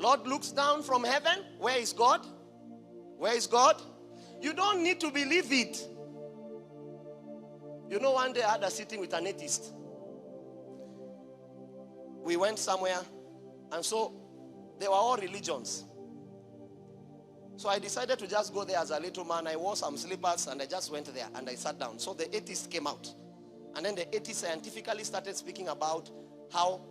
Lord looks down from heaven. Where is God? Where is God? You don't need to believe it. You know, one day I had a sitting with an atheist. We went somewhere, and so they were all religions. So I decided to just go there as a little man. I wore some slippers and I just went there and I sat down. So the atheist came out. And then the atheist scientifically started speaking about how,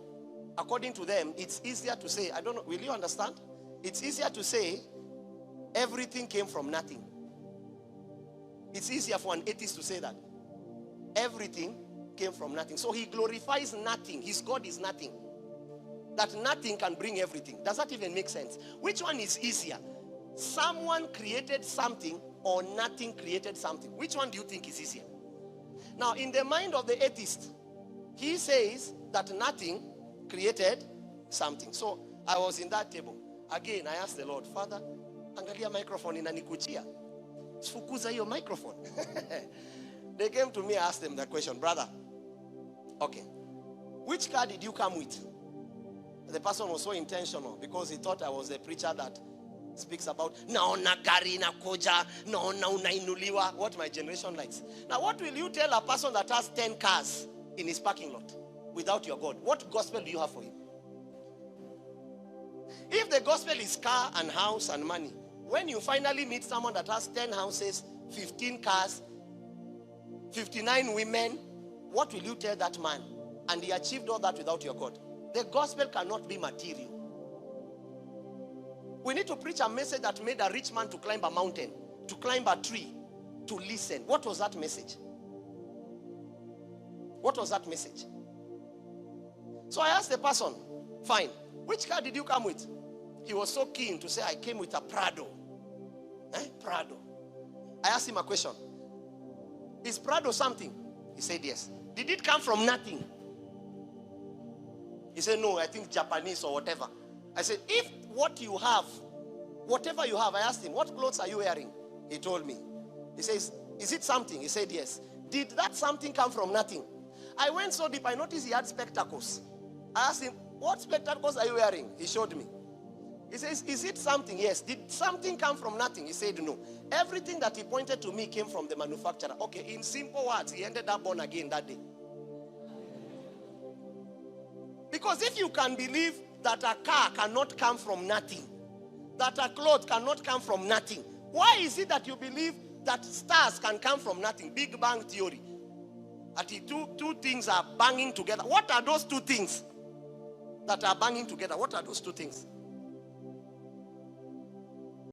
according to them, it's easier to say, I don't know, will you understand? It's easier to say everything came from nothing. It's easier for an atheist to say that. Everything came from nothing. So he glorifies nothing. His God is nothing. That nothing can bring everything. Does that even make sense? Which one is easier? Someone created something or nothing created something. Which one do you think is easier? Now, in the mind of the atheist, he says that nothing created something. So I was in that table. Again, I asked the Lord, Father, angalia microphone inanikuchia. Fukuza hiyo microphone. They came to me, I asked them that question, brother, okay, which car did you come with? The person was so intentional because he thought I was a preacher that speaks about naona gari na koja, naona unainuliwa, what my generation likes. Now, what will you tell a person that has 10 cars in his parking lot without your God? What gospel do you have for him? If the gospel is car and house and money, when you finally meet someone that has 10 houses, 15 cars, 59 women, what will you tell that man? And he achieved all that without your God. The gospel cannot be material. We need to preach a message that made a rich man to climb a mountain, to climb a tree, to listen. What was that message? What was that message? So I asked the person, fine, which car did you come with? He was so keen to say, I came with a Prado. Prado. I asked him a question. Is Prado something? He said yes. Did it come from nothing? He said no, I think Japanese or whatever. I said, if what you have, whatever you have, I asked him, what clothes are you wearing? He told me. He says, is it something? He said yes. Did that something come from nothing? I went so deep, I noticed he had spectacles. I asked him, what spectacles are you wearing? He showed me. He says, is it something? Yes. Did something come from nothing? He said no. Everything that he pointed to me came from the manufacturer. Okay, in simple words, he ended up born again that day. Because if you can believe that a car cannot come from nothing, that a cloth cannot come from nothing, why is it that you believe that stars can come from nothing? Big Bang theory. Two things are banging together. What are those two things that are banging together? What are those two things?